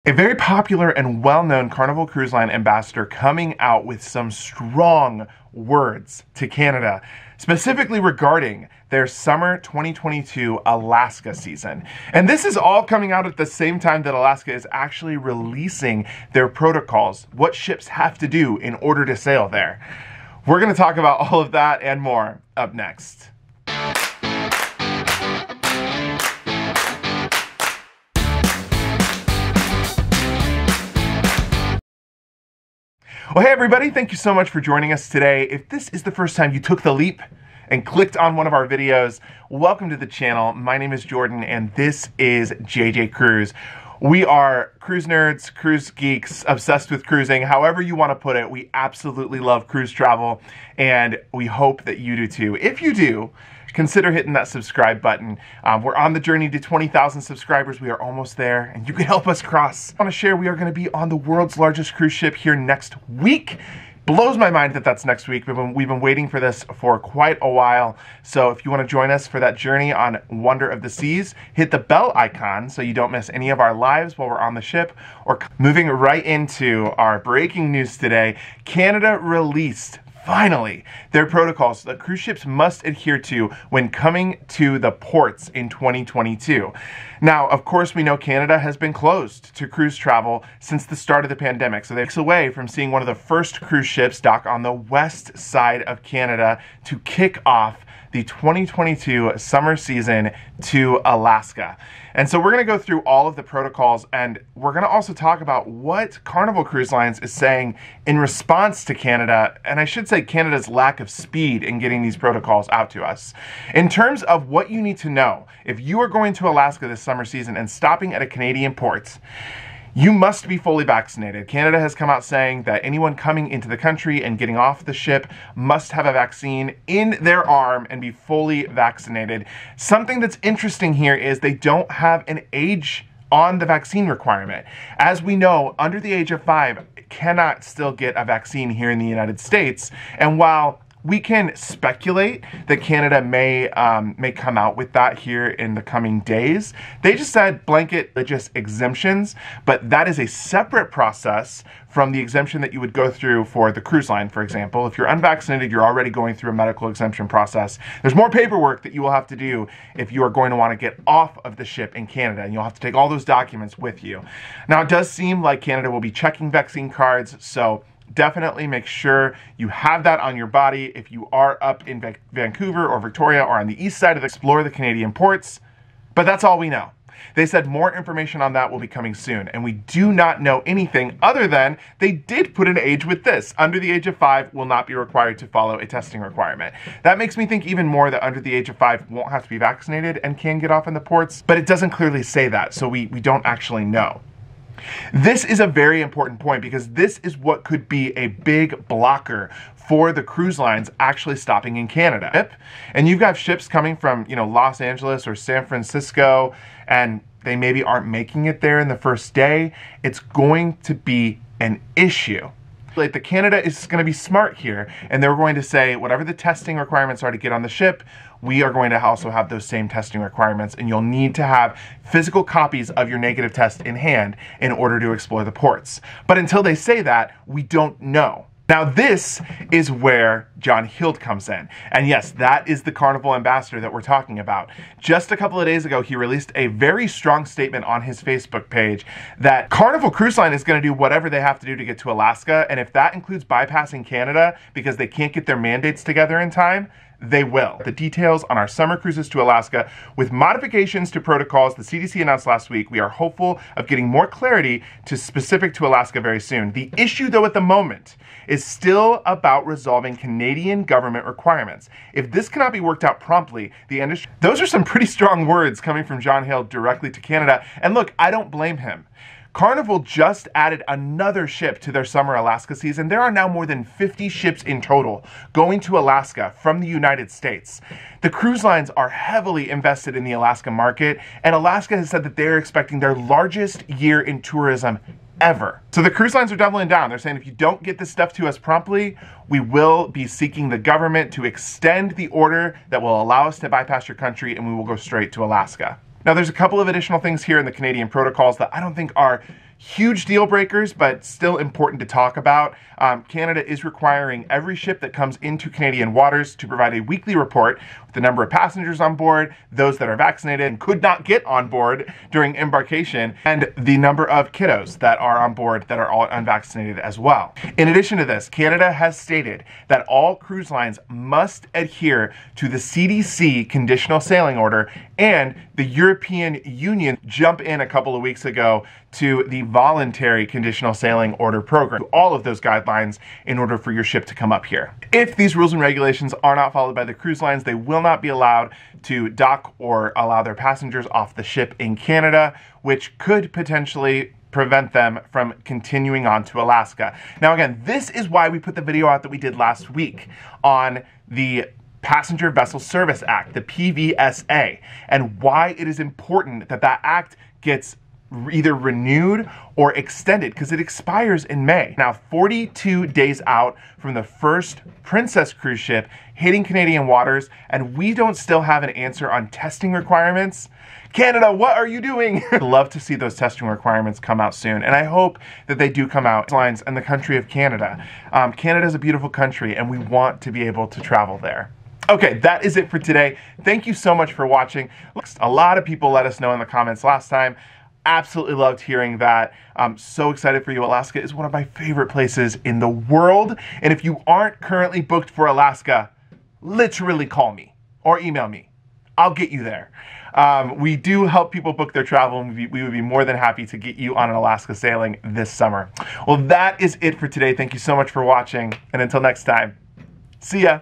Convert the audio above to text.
A very popular and well-known Carnival Cruise Line ambassador coming out with some strong words to Canada, specifically regarding their summer 2022 Alaska season. And this is all coming out at the same time that Alaska is actually releasing their protocols, what ships have to do in order to sail there. We're going to talk about all of that and more up next. Well, hey everybody, thank you so much for joining us today. If this is the first time you took the leap and clicked on one of our videos, welcome to the channel. My name is Jordan and this is JJ Cruise. We are cruise nerds, cruise geeks, obsessed with cruising, however you want to put it. We absolutely love cruise travel and we hope that you do too. If you do, consider hitting that subscribe button. We're on the journey to 20,000 subscribers. We are almost there, and you can help us cross. I want to share we are going to be on the world's largest cruise ship here next week. Blows my mind that that's next week. We've been waiting for this for quite a while. So if you want to join us for that journey on Wonder of the Seas, hit the bell icon so you don't miss any of our lives while we're on the ship. Or moving right into our breaking news today, Canada released finally their protocols that cruise ships must adhere to when coming to the ports in 2022. Now, of course, we know Canada has been closed to cruise travel since the start of the pandemic, so they're away from seeing one of the first cruise ships dock on the west side of Canada to kick off the 2022 summer season to Alaska. And so we're going to go through all of the protocols, and we're going to also talk about what Carnival Cruise Lines is saying in response to Canada, and I should say Canada's lack of speed in getting these protocols out to us. In terms of what you need to know, if you are going to Alaska this summer season and stopping at a Canadian port, you must be fully vaccinated. Canada has come out saying that anyone coming into the country and getting off the ship must have a vaccine in their arm and be fully vaccinated. Something that's interesting here is they don't have an age on the vaccine requirement. As we know, under the age of 5 cannot still get a vaccine here in the United States. And while we can speculate that Canada may come out with that here in the coming days, they just said blanket religious exemptions, but that is a separate process from the exemption that you would go through for the cruise line, for example. If you're unvaccinated, you're already going through a medical exemption process. There's more paperwork that you will have to do if you are going to want to get off of the ship in Canada, and you'll have to take all those documents with you. Now, it does seem like Canada will be checking vaccine cards, so definitely make sure you have that on your body if you are up in Vancouver or Victoria or on the east side of explore the Canadian ports. But that's all we know. They said more information on that will be coming soon, and we do not know anything other than they did put an age with this. Under the age of 5 will not be required to follow a testing requirement. That makes me think even more that under the age of 5 won't have to be vaccinated and can get off in the ports, but it doesn't clearly say that, so we don't actually know. This is a very important point because this is what could be a big blocker for the cruise lines actually stopping in Canada. And you've got ships coming from, Los Angeles or San Francisco, and they maybe aren't making it there in the first day. It's going to be an issue. Like the Canada is going to be smart here, and they're going to say whatever the testing requirements are to get on the ship, we are going to also have those same testing requirements, and you'll need to have physical copies of your negative test in hand in order to explore the ports. But until they say that, we don't know. Now this is where John Hild comes in. And yes, that is the Carnival ambassador that we're talking about. Just a couple of days ago, he released a very strong statement on his Facebook page that Carnival Cruise Line is going to do whatever they have to do to get to Alaska. And if that includes bypassing Canada because they can't get their mandates together in time, they will. The details on our summer cruises to Alaska with modifications to protocols the CDC announced last week. We are hopeful of getting more clarity to specific to Alaska very soon. The issue though at the moment is still about resolving Canadian government requirements. If this cannot be worked out promptly, the industry... Those are some pretty strong words coming from John Hild directly to Canada. And look, I don't blame him. Carnival just added another ship to their summer Alaska season. There are now more than 50 ships in total going to Alaska from the United States. The cruise lines are heavily invested in the Alaska market, and Alaska has said that they're expecting their largest year in tourism ever. So the cruise lines are doubling down. They're saying if you don't get this stuff to us promptly, we will be seeking the government to extend the order that will allow us to bypass your country, and we will go straight to Alaska. Now, there's a couple of additional things here in the Canadian protocols that I don't think are huge deal breakers, but still important to talk about. Canada is requiring every ship that comes into Canadian waters to provide a weekly report with the number of passengers on board, those that are vaccinated and could not get on board during embarkation, and the number of kiddos that are on board that are all unvaccinated as well. In addition to this, Canada has stated that all cruise lines must adhere to the CDC conditional sailing order, and the European Union jumped in a couple of weeks ago to the voluntary conditional sailing order program, all of those guidelines in order for your ship to come up here. If these rules and regulations are not followed by the cruise lines, they will not be allowed to dock or allow their passengers off the ship in Canada, which could potentially prevent them from continuing on to Alaska. Now again, this is why we put the video out that we did last week on the Passenger Vessel Service Act, the PVSA, and why it is important that that act gets either renewed or extended, because it expires in May. Now, 42 days out from the first Princess cruise ship hitting Canadian waters, and we don't still have an answer on testing requirements. Canada, what are you doing? I'd love to see those testing requirements come out soon, and I hope that they do come out. Lines and the country of Canada. Canada is a beautiful country, and we want to be able to travel there. Okay, that is it for today. Thank you so much for watching. A lot of people let us know in the comments last time. Absolutely loved hearing that. I'm so excited for you. Alaska is one of my favorite places in the world. And if you aren't currently booked for Alaska, literally call me or email me. I'll get you there. We do help people book their travel, and we would be more than happy to get you on an Alaska sailing this summer. Well, that is it for today. Thank you so much for watching. And until next time, see ya.